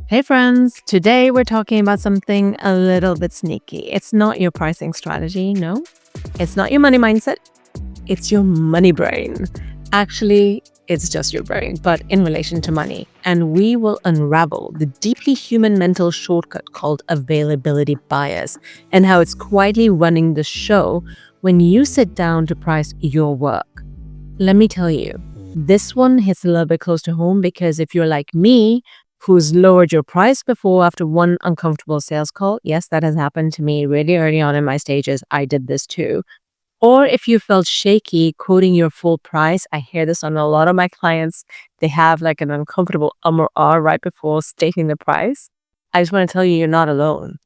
Hey friends, today we're talking about something a little bit sneaky. It's not your pricing strategy, no. It's not your money mindset, it's your money brain. Actually, it's just your brain, but in relation to money. And we will unravel the deeply human mental shortcut called availability bias and how it's quietly running the show when you sit down to price your work. Let me tell you, this one hits a little bit close to home because if you're like me, who's lowered your price before after one uncomfortable sales call, yes, that has happened to me really early on in my stages. I did this too. Or if you felt shaky quoting your full price, I hear this on a lot of my clients. They have like an uncomfortable or R right before stating the price. I just want to tell you, you're not alone.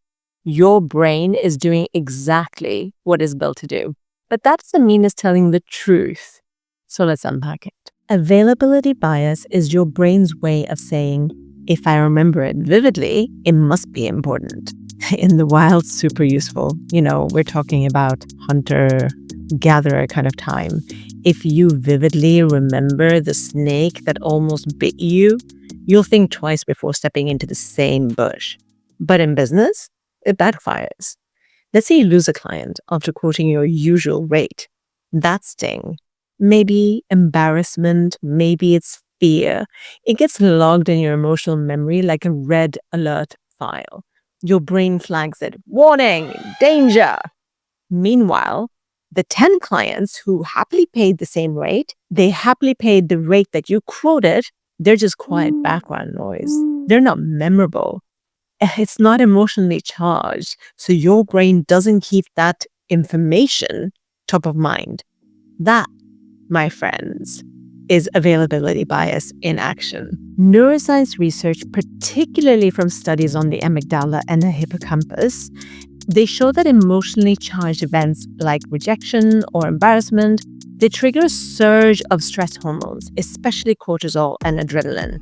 Your brain is doing exactly what it's built to do. But that doesn't mean it's telling the truth. So let's unpack it. Availability bias is your brain's way of saying, if I remember it vividly, it must be important. In the wild, super useful. We're talking about hunter-gatherer kind of time. If you vividly remember the snake that almost bit you, you'll think twice before stepping into the same bush. But in business, it backfires. Let's say you lose a client after quoting your usual rate. That sting. Maybe embarrassment, maybe it's fear. It gets logged in your emotional memory like a red alert file. Your brain flags it, warning, danger. Meanwhile, the 10 clients who happily paid the same rate, they happily paid the rate that you quoted, they're just quiet background noise. They're not memorable. It's not emotionally charged, so your brain doesn't keep that information top of mind. That, my friends, is availability bias in action. Neuroscience research, particularly from studies on the amygdala and the hippocampus, they show that emotionally charged events like rejection or embarrassment, they trigger a surge of stress hormones, especially cortisol and adrenaline.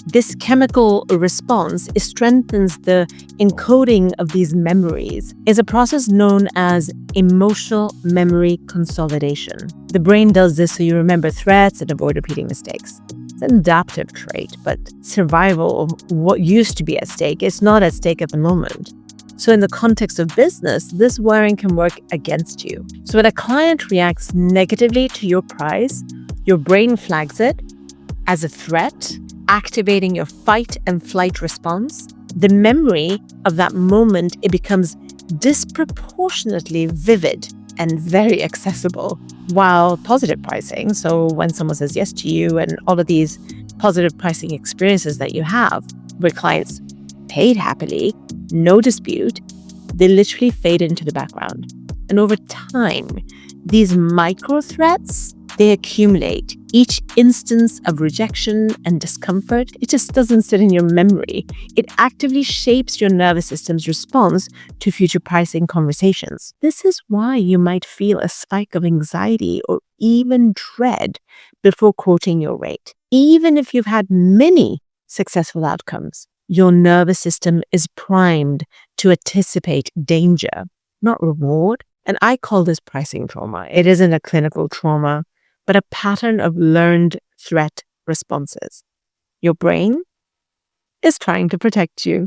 This chemical response strengthens the encoding of these memories. It's a process known as emotional memory consolidation. The brain does this so you remember threats and avoid repeating mistakes. It's an adaptive trait, but survival of what used to be at stake is not at stake at the moment. So in the context of business, this wiring can work against you. So when a client reacts negatively to your price, your brain flags it as a threat, activating your fight and flight response. The memory of that moment, it becomes disproportionately vivid and very accessible. While positive pricing, so when someone says yes to you and all of these positive pricing experiences that you have, where clients paid happily, no dispute, they literally fade into the background. And over time, these micro threats, they accumulate. Each instance of rejection and discomfort, it just doesn't sit in your memory. It actively shapes your nervous system's response to future pricing conversations. This is why you might feel a spike of anxiety or even dread before quoting your rate. Even if you've had many successful outcomes, your nervous system is primed to anticipate danger, not reward. And I call this pricing trauma. It isn't a clinical trauma, but a pattern of learned threat responses. Your brain is trying to protect you.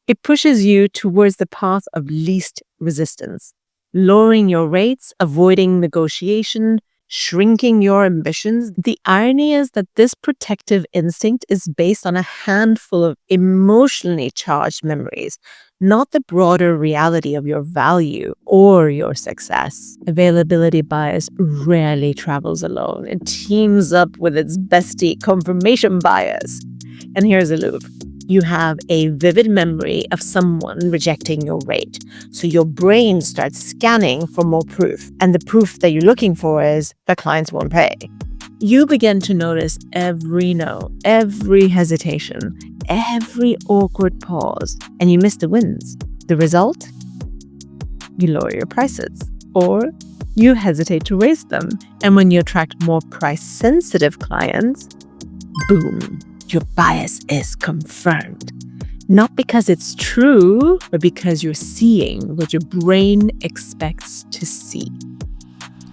It pushes you towards the path of least resistance, lowering your rates, avoiding negotiation, shrinking your ambitions. The irony is that this protective instinct is based on a handful of emotionally charged memories, not the broader reality of your value or your success. Availability bias rarely travels alone. It teams up with its bestie, confirmation bias. And here's a loop. You have a vivid memory of someone rejecting your rate. So your brain starts scanning for more proof. And the proof that you're looking for is the clients won't pay. You begin to notice every no, every hesitation, every awkward pause, and you miss the wins. The result? You lower your prices, or you hesitate to raise them. And when you attract more price-sensitive clients, boom, your bias is confirmed. Not because it's true, but because you're seeing what your brain expects to see.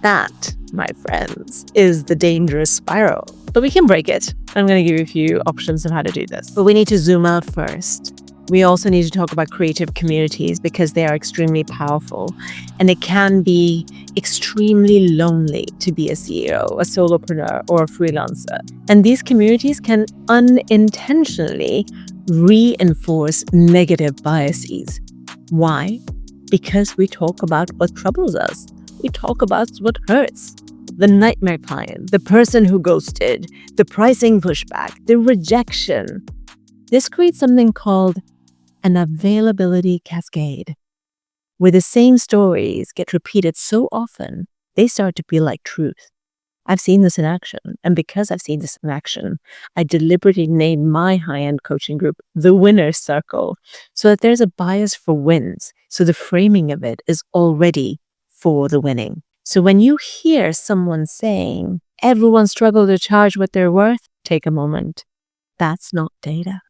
That, my friends, is the dangerous spiral. But we can break it. I'm going to give you a few options of how to do this. But we need to zoom out first. We also need to talk about creative communities because they are extremely powerful, and it can be extremely lonely to be a CEO, a solopreneur, or a freelancer. And these communities can unintentionally reinforce negative biases. Why? Because we talk about what troubles us. We talk about what hurts. The nightmare client, the person who ghosted, the pricing pushback, the rejection. This creates something called an availability cascade, where the same stories get repeated so often, they start to feel like truth. I've seen this in action. And because I've seen this in action, I deliberately named my high-end coaching group the Winner's Circle so that there's a bias for wins. So the framing of it is already for the winning. So when you hear someone saying, everyone struggles to charge what they're worth, take a moment. That's not data.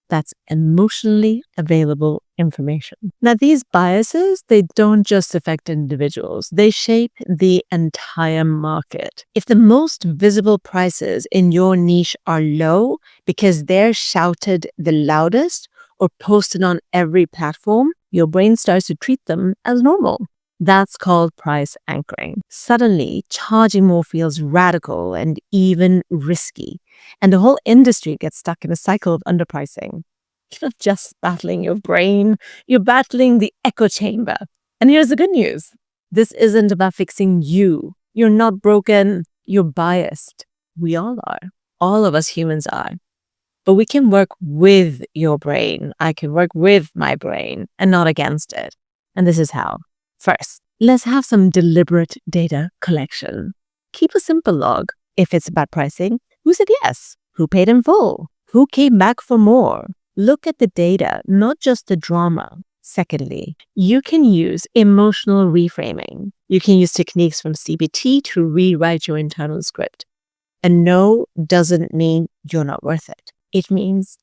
That's emotionally available information. Now, these biases, they don't just affect individuals. They shape the entire market. If the most visible prices in your niche are low because they're shouted the loudest or posted on every platform, your brain starts to treat them as normal. That's called price anchoring. Suddenly, charging more feels radical and even risky. And the whole industry gets stuck in a cycle of underpricing. You're not just battling your brain, you're battling the echo chamber. And here's the good news. This isn't about fixing you. You're not broken, you're biased. We all are. All of us humans are. But we can work with your brain. I can work with my brain and not against it. And this is how. First, let's have some deliberate data collection. Keep a simple log. If it's about pricing, who said yes? Who paid in full? Who came back for more? Look at the data, not just the drama. Secondly, you can use emotional reframing. You can use techniques from CBT to rewrite your internal script. A no doesn't mean you're not worth it. It means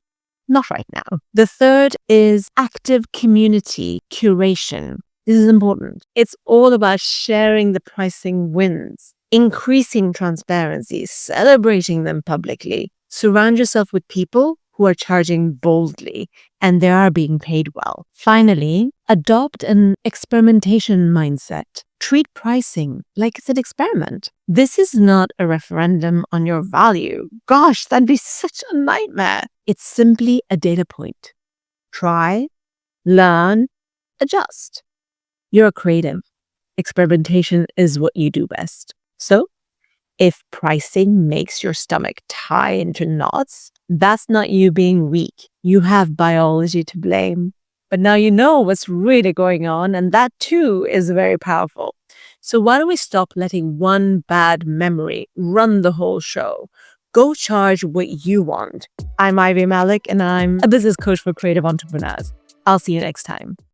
not right now. The third is active community curation. This is important. It's all about sharing the pricing wins, increasing transparency, celebrating them publicly. Surround yourself with people who are charging boldly and they are being paid well. Finally, adopt an experimentation mindset. Treat pricing like it's an experiment. This is not a referendum on your value. Gosh, that'd be such a nightmare. It's simply a data point. Try, learn, adjust. You're a creative. Experimentation is what you do best. So, if pricing makes your stomach tie into knots, that's not you being weak. You have biology to blame. But now you know what's really going on, and that too is very powerful. So why don't we stop letting one bad memory run the whole show? Go charge what you want. I'm Ivy Malik, and I'm a business coach for creative entrepreneurs. I'll see you next time.